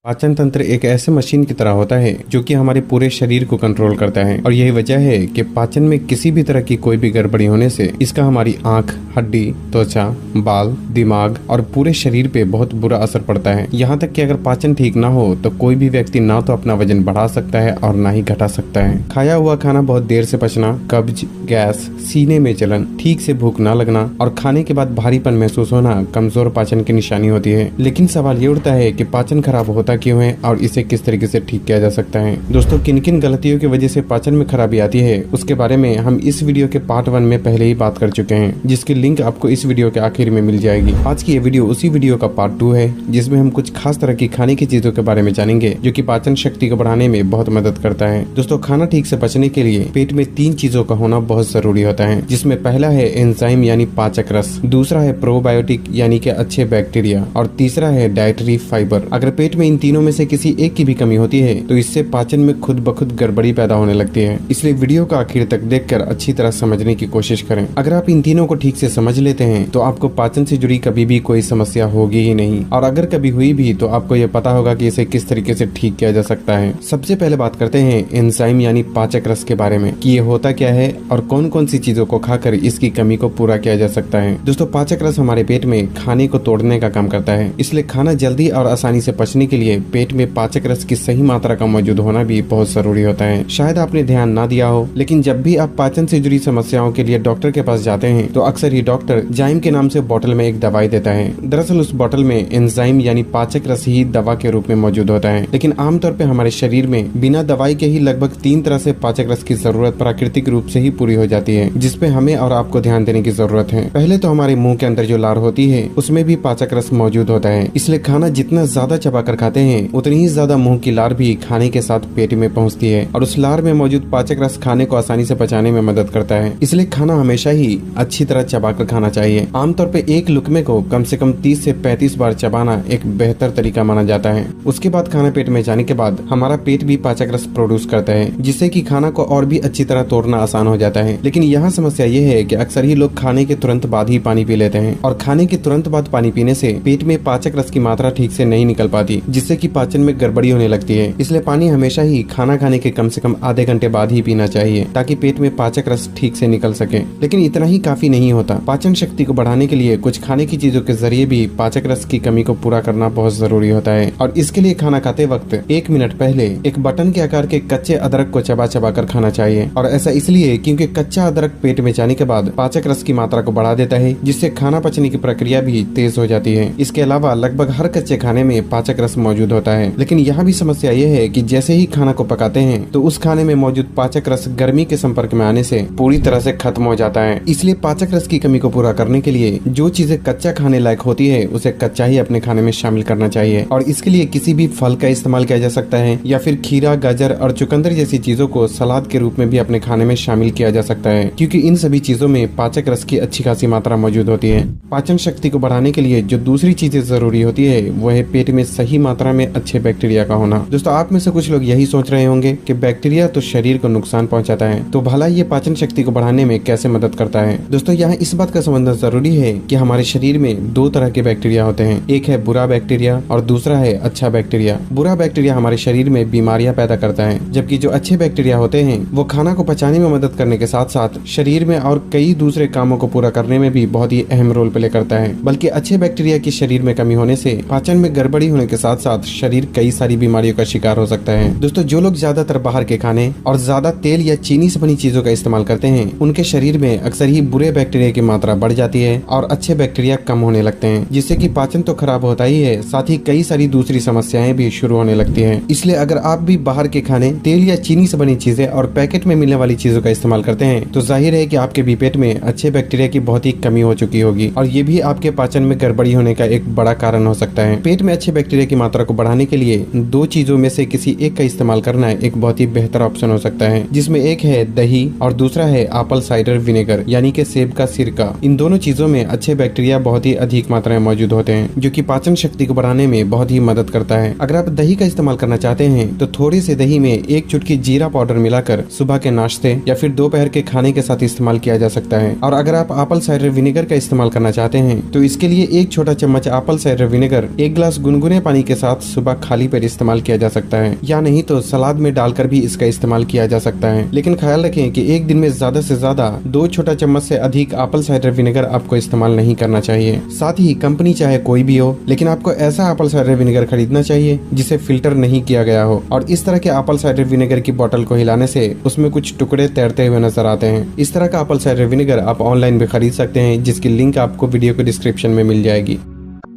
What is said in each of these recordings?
पाचन तंत्र एक ऐसे मशीन की तरह होता है जो कि हमारे पूरे शरीर को कंट्रोल करता है और यही वजह है कि पाचन में किसी भी तरह की कोई भी गड़बड़ी होने से इसका हमारी आंख, हड्डी, त्वचा, बाल, दिमाग और पूरे शरीर पे बहुत बुरा असर पड़ता है। यहाँ तक कि अगर पाचन ठीक ना हो तो कोई भी व्यक्ति ना तो अपना वजन बढ़ा सकता है और ना ही घटा सकता है। खाया हुआ खाना बहुत देर से पचना, कब्ज, गैस, सीने में जलन, ठीक से भूख ना लगना और खाने के बाद भारीपन महसूस होना कमजोर पाचन की निशानी होती है। लेकिन सवाल ये उठता है कि पाचन खराब होता क्यों है और इसे किस तरीके से ठीक किया जा सकता है। दोस्तों, किन किन गलतियों की वजह से पाचन में खराबी आती है उसके बारे में हम इस वीडियो के पार्ट 1 में पहले ही बात कर चुके हैं, जिसकी लिंक आपको इस वीडियो के आखिर में मिल जाएगी। आज की ये वीडियो उसी वीडियो का पार्ट 2 है, जिसमें हम कुछ खास तरह की खाने की चीजों के बारे में जानेंगे जो कि पाचन शक्ति को बढ़ाने में बहुत मदद करता है। दोस्तों, खाना ठीक से पचने के लिए पेट में 3 चीजों का होना बहुत जरूरी होता है, जिसमें पहला है एंजाइम यानी पाचक रस, दूसरा है प्रोबायोटिक यानी कि अच्छे बैक्टीरिया और तीसरा है डाइटरी फाइबर। अगर पेट में इन तीनों में से किसी एक की भी कमी होती है तो इससे पाचन में खुद ब खुद गड़बड़ी पैदा होने लगती है। इसलिए वीडियो का आखिर तक देखकर अच्छी तरह समझने की कोशिश करें। अगर आप इन तीनों को ठीक से समझ लेते हैं तो आपको पाचन से जुड़ी कभी भी कोई समस्या होगी ही नहीं, और अगर कभी हुई भी तो आपको ये पता होगा कि इसे किस तरीके से ठीक किया जा सकता है। सबसे पहले बात करते हैं एंजाइम यानी पाचक रस के बारे में कि ये होता क्या है और कौन कौन सी चीजों को खाकर इसकी कमी को पूरा किया जा सकता है। दोस्तों, पाचक रस हमारे पेट में खाने को तोड़ने का काम करता है, इसलिए खाना जल्दी और आसानी से पचने के लिए पेट में पाचक रस की सही मात्रा का मौजूद होना भी बहुत जरूरी होता है। शायद आपने ध्यान ना दिया हो, लेकिन जब भी आप पाचन से जुड़ी समस्याओं के लिए डॉक्टर के पास जाते हैं तो अक्सर ही डॉक्टर जाइम के नाम से बोतल में एक दवाई देता है। दरअसल उस बोतल में एंजाइम यानी पाचक रस ही दवा के रूप में मौजूद होता है, लेकिन आमतौर पे हमारे शरीर में बिना दवाई के ही लगभग 3 तरह से पाचक रस की जरूरत प्राकृतिक रूप से ही पूरी हो जाती है, जिसपे हमें और आपको ध्यान देने की जरूरत है। पहले तो हमारे मुंह के अंदर जो लार होती है उसमें भी पाचक रस मौजूद होता है, इसलिए खाना जितना ज्यादा चबाकर खाते हैं उतनी ही ज्यादा मुंह की लार भी खाने के साथ पेट में पहुंचती है और उस लार में मौजूद पाचक रस खाने को आसानी से पचाने में मदद करता है। इसलिए खाना हमेशा ही अच्छी तरह चबाकर खाना चाहिए। आमतौर पे एक लुकमे को कम से कम 30 से 35 बार चबाना एक बेहतर तरीका माना जाता है। उसके बाद खाना पेट में जाने के बाद हमारा पेट भी पाचक रस प्रोड्यूस करता है, जिससे कि खाना को और भी अच्छी तरह तोड़ना आसान हो जाता है। लेकिन यहाँ समस्या ये है कि अक्सर ही लोग खाने के तुरंत बाद ही पानी पी लेते हैं, और खाने के तुरंत बाद पानी पीने से पेट में पाचक रस की मात्रा ठीक से नहीं निकल पाती, जिससे कि पाचन में गड़बड़ी होने लगती है। इसलिए पानी हमेशा ही खाना खाने के कम से कम आधे घंटे बाद ही पीना चाहिए, ताकि पेट में पाचक रस ठीक से निकल सके। लेकिन इतना ही काफी नहीं होता। पाचन शक्ति को बढ़ाने के लिए कुछ खाने की चीजों के जरिए भी पाचक रस की कमी को पूरा करना बहुत जरूरी होता है, और इसके लिए खाना खाते वक्त 1 मिनट पहले एक बटन के आकार के कच्चे अदरक को चबा चबा कर खाना चाहिए। और ऐसा इसलिए क्योंकि कच्चा अदरक पेट में जाने के बाद पाचक रस की मात्रा को बढ़ा देता है, जिससे खाना पचने की प्रक्रिया भी तेज हो जाती है। इसके अलावा लगभग हर कच्चे खाने में पाचक रस मौजूद होता है, लेकिन यहाँ भी समस्या ये है कि जैसे ही खाना को पकाते हैं तो उस खाने में मौजूद पाचक रस गर्मी के संपर्क में आने से पूरी तरह से खत्म हो जाता है। इसलिए पाचक रस की कमी को पूरा करने के लिए जो चीजें कच्चा खाने लायक होती है उसे कच्चा ही अपने खाने में शामिल करना चाहिए, और इसके लिए किसी भी फल का इस्तेमाल किया जा सकता है, या फिर खीरा, गाजर और चुकंदर जैसी चीजों को सलाद के रूप में भी अपने खाने में शामिल किया जा सकता है, क्योंकि इन सभी चीजों में पाचक रस की अच्छी खासी मात्रा मौजूद होती है। पाचन शक्ति को बढ़ाने के लिए जो दूसरी चीजें जरूरी होती है वो है पेट में सही मात्रा में अच्छे बैक्टीरिया का होना। दोस्तों, आप में से कुछ लोग यही सोच रहे होंगे कि बैक्टीरिया तो शरीर को नुकसान पहुंचाता है, तो भला ये पाचन शक्ति को बढ़ाने में कैसे मदद करता है। दोस्तों, यहाँ इस बात का समझना जरूरी है कि हमारे शरीर में 2 तरह के बैक्टीरिया होते हैं, एक है बुरा बैक्टीरिया और दूसरा है अच्छा बैक्टीरिया। बुरा बैक्टीरिया हमारे शरीर में बीमारियां पैदा करता है, जबकि जो अच्छे बैक्टीरिया होते हैं वो खाना को पचाने में मदद करने के साथ साथ शरीर में और कई दूसरे कामों को पूरा करने में भी बहुत ही अहम रोल प्ले करता है। बल्कि अच्छे बैक्टीरिया की शरीर में कमी होने से पाचन में गड़बड़ी होने के साथ साथ शरीर कई सारी बीमारियों का शिकार हो सकता है। दोस्तों, जो लोग ज्यादातर बाहर के खाने और ज्यादा तेल या चीनी से बनी चीजों का इस्तेमाल करते हैं उनके शरीर में अक्सर ही बुरे बैक्टीरिया की मात्रा बढ़ जाती है और अच्छे बैक्टीरिया कम होने लगते हैं, जिससे कि पाचन तो खराब होता ही है, साथ ही कई सारी दूसरी समस्याएं भी शुरू होने लगती हैं। इसलिए अगर आप भी बाहर के खाने, तेल या चीनी से बनी चीजें और पैकेट में मिलने वाली चीजों का इस्तेमाल करते हैं तो जाहिर है कि आपके भी पेट में अच्छे बैक्टीरिया की बहुत ही कमी हो चुकी होगी, और ये भी आपके पाचन में गड़बड़ी होने का एक बड़ा कारण हो सकता है। पेट में अच्छे बैक्टीरिया की मात्रा को बढ़ाने के लिए 2 चीजों में से किसी एक का इस्तेमाल करना एक बहुत ही बेहतर ऑप्शन हो सकता है, जिसमें एक है दही और दूसरा है एप्पल साइडर विनेगर यानी कि सेब का सिरका। इन दोनों चीजों में अच्छे बैक्टीरिया बहुत ही अधिक मात्रा में मौजूद होते हैं, जो कि पाचन शक्ति को बढ़ाने में बहुत ही मदद करता है। अगर आप दही का इस्तेमाल करना चाहते हैं तो थोड़े से दही में 1 चुटकी जीरा पाउडर मिलाकर सुबह के नाश्ते या फिर दोपहर के खाने के साथ इस्तेमाल किया जा सकता है। और अगर आप एप्पल साइडर विनेगर का इस्तेमाल करना चाहते हैं तो इसके लिए 1 छोटा चम्मच एप्पल साइडर विनेगर 1 गिलास गुनगुने पानी के साथ साथ सुबह खाली पेट इस्तेमाल किया जा सकता है, या नहीं तो सलाद में डालकर भी इसका इस्तेमाल किया जा सकता है। लेकिन ख्याल रखें कि एक दिन में ज्यादा से ज्यादा 2 छोटा चम्मच से अधिक एप्पल साइडर विनेगर आपको इस्तेमाल नहीं करना चाहिए। साथ ही कंपनी चाहे कोई भी हो, लेकिन आपको ऐसा एप्पल साइडर विनेगर खरीदना चाहिए जिसे फिल्टर नहीं किया गया हो। और इस तरह के एप्पल साइडर विनेगर की बोतल को हिलाने से उसमें कुछ टुकड़े तैरते हुए नजर आते हैं। इस तरह का एप्पल साइडर विनेगर आप ऑनलाइन भी खरीद सकते हैं, जिसकी लिंक आपको वीडियो के डिस्क्रिप्शन में मिल जाएगी।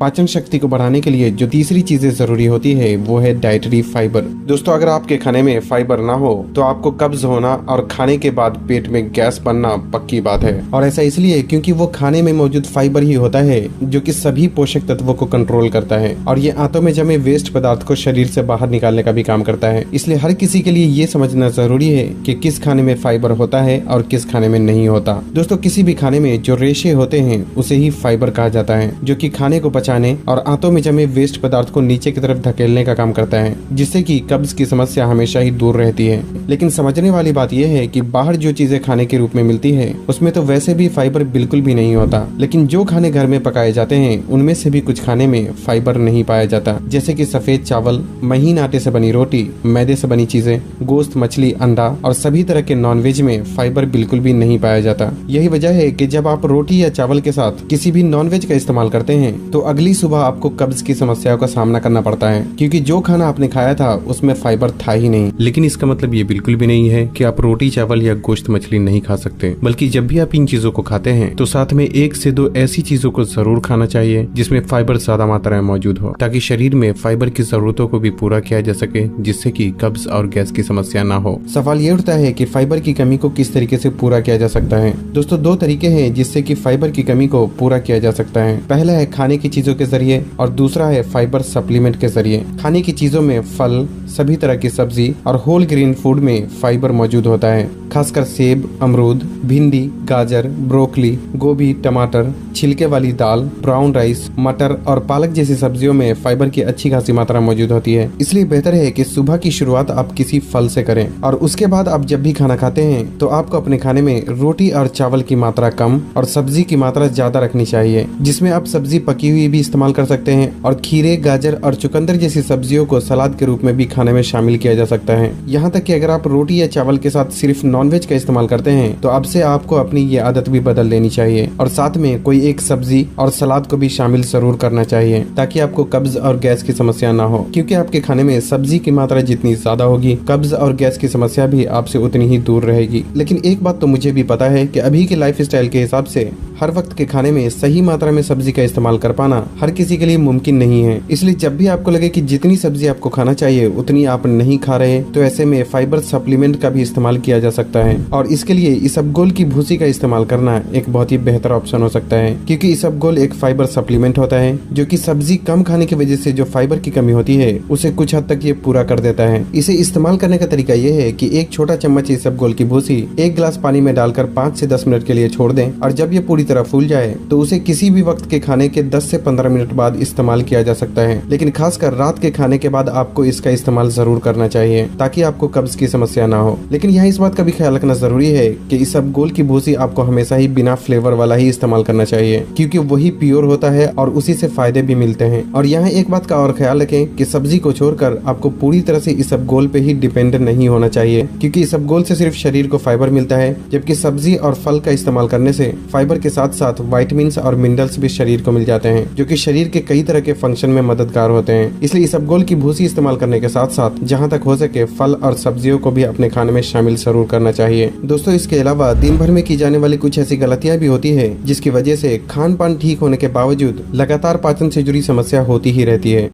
पाचन शक्ति को बढ़ाने के लिए जो तीसरी चीजें जरूरी होती है वो है डाइटरी फाइबर। दोस्तों, अगर आपके खाने में फाइबर ना हो तो आपको कब्ज होना और खाने के बाद पेट में गैस बनना पक्की बात है। और ऐसा इसलिए क्योंकि वो खाने में मौजूद फाइबर ही होता है जो कि सभी पोषक तत्वों को कंट्रोल करता है और ये आंतों में जमे वेस्ट पदार्थ को शरीर से बाहर निकालने का भी काम करता है। इसलिए हर किसी के लिए ये समझना जरूरी है कि किस खाने में फाइबर होता है और किस खाने में नहीं होता। दोस्तों, किसी भी खाने में जो रेशे होते हैं उसे ही फाइबर कहा जाता है, जो कि खाने को और आंतों में जमे वेस्ट पदार्थ को नीचे की तरफ धकेलने का काम करता है, जिससे कि कब्ज की समस्या हमेशा ही दूर रहती है। लेकिन समझने वाली बात यह है कि बाहर जो चीजें खाने के रूप में मिलती है उसमें तो वैसे भी फाइबर बिल्कुल भी नहीं होता, लेकिन जो खाने घर में पकाए जाते हैं उनमें से भी कुछ खाने में फाइबर नहीं पाया जाता, जैसे कि सफेद चावल, महीन आटे से बनी रोटी, मैदे से बनी चीजें, गोश्त, मछली, अंडा और सभी तरह के नॉनवेज में फाइबर बिल्कुल भी नहीं पाया जाता। यही वजह है कि जब आप रोटी या चावल के साथ किसी भी नॉनवेज का इस्तेमाल करते हैं तो अगली सुबह आपको कब्ज की समस्याओं का सामना करना पड़ता है, क्योंकि जो खाना आपने खाया था उसमें फाइबर था ही नहीं। लेकिन इसका मतलब ये बिल्कुल भी नहीं है कि आप रोटी, चावल या गोश्त, मछली नहीं खा सकते, बल्कि जब भी आप इन चीजों को खाते हैं तो साथ में 1 से 2 ऐसी चीजों को जरूर खाना चाहिए जिसमें फाइबर ज्यादा मात्रा में मौजूद हो, ताकि शरीर में फाइबर की जरूरतों को भी पूरा किया जा सके, जिससे कि कब्ज और गैस की समस्या ना हो। सवाल ये उठता है कि फाइबर की कमी को किस तरीके से पूरा किया जा सकता है। दोस्तों, 2 तरीके हैं जिससे कि फाइबर की कमी को पूरा किया जा सकता है। पहला है खाने की चीजों के जरिए और दूसरा है फाइबर सप्लीमेंट के जरिए। खाने की चीजों में फल, सभी तरह की सब्जी और होल ग्रेन फूड में फाइबर मौजूद होता है, खासकर सेब, अमरूद, भिंडी, गाजर, ब्रोकली, गोभी, टमाटर, छिलके वाली दाल, ब्राउन राइस, मटर और पालक जैसी सब्जियों में फाइबर की अच्छी खासी मात्रा मौजूद होती है। इसलिए बेहतर है कि सुबह की शुरुआत आप किसी फल से करें और उसके बाद आप जब भी खाना खाते हैं तो आपको अपने खाने में रोटी और चावल की मात्रा कम और सब्जी की मात्रा ज्यादा रखनी चाहिए, जिसमें आप सब्जी पकी हुई भी इस्तेमाल कर सकते हैं और खीरे, गाजर और चुकंदर जैसी सब्जियों को सलाद के रूप में भी खाने में शामिल किया जा सकता है। यहाँ तक कि अगर आप रोटी या चावल के साथ सिर्फ नॉनवेज का इस्तेमाल करते हैं तो अब से आपको अपनी ये आदत भी बदल लेनी चाहिए और साथ में कोई एक सब्जी और सलाद को भी शामिल जरूर करना चाहिए, ताकि आपको कब्ज और गैस की समस्या ना हो। क्योंकि आपके खाने में सब्जी की मात्रा जितनी ज्यादा होगी, कब्ज और गैस की समस्या भी आपसे उतनी ही दूर रहेगी। लेकिन एक बात तो मुझे भी पता है कि अभी के लाइफस्टाइल के हिसाब से हर वक्त के खाने में सही मात्रा में सब्जी का इस्तेमाल कर पाना हर किसी के लिए मुमकिन नहीं है। इसलिए जब भी आपको लगे कि जितनी सब्जी आपको खाना चाहिए उतनी आप नहीं खा रहे, तो ऐसे में फाइबर सप्लीमेंट का भी इस्तेमाल किया जा सकता है और इसके लिए इसबगोल की भूसी का इस्तेमाल करना एक बहुत ही बेहतर ऑप्शन हो सकता है, क्योंकि इसबगोल एक फाइबर सप्लीमेंट होता है जो कि सब्जी कम खाने की वजह से जो फाइबर की कमी होती है उसे कुछ हद तक ये पूरा कर देता है। इसे इस्तेमाल करने का तरीका ये है कि 1 छोटा चम्मच इसबगोल की भूसी 1 गिलास पानी में डालकर 5 से 10 मिनट के लिए छोड़ दें और जब ये पूरी तरह फूल जाए तो उसे किसी भी वक्त के खाने के 10 से 15 मिनट बाद इस्तेमाल किया जा सकता है। लेकिन खासकर रात के खाने के बाद आपको इसका इस्तेमाल जरूर करना चाहिए, ताकि आपको कब्ज की समस्या ना हो। लेकिन यहाँ इस बात का भी ख्याल रखना जरूरी है कि इसबगोल की भूसी आपको हमेशा ही बिना फ्लेवर वाला ही इस्तेमाल करना चाहिए, क्योंकि वही प्योर होता है और उसी से फायदे भी मिलते हैं। और यहाँ एक बात का और ख्याल रखें कि सब्जी को छोड़कर आपको पूरी तरह से इसबगोल पे ही डिपेंडेंट नहीं होना चाहिए, क्योंकि इसबगोल से सिर्फ शरीर को फाइबर मिलता है, जबकि सब्जी और फल का इस्तेमाल करने से फाइबर के साथ साथ विटामिन्स और मिनरल्स भी शरीर को मिल जाते हैं, जो कि शरीर के कई तरह के फंक्शन में मददगार होते हैं। इसलिए इसबगोल की भूसी इस्तेमाल करने के साथ साथ जहां तक हो सके फल और सब्जियों को भी अपने खाने में शामिल जरूर करना चाहिए। दोस्तों, इसके अलावा दिन भर में की जाने वाली कुछ ऐसी गलतियां भी होती है जिसकी वजह से खान पान ठीक होने के बावजूद लगातार पाचन से जुड़ी समस्या होती ही रहती है।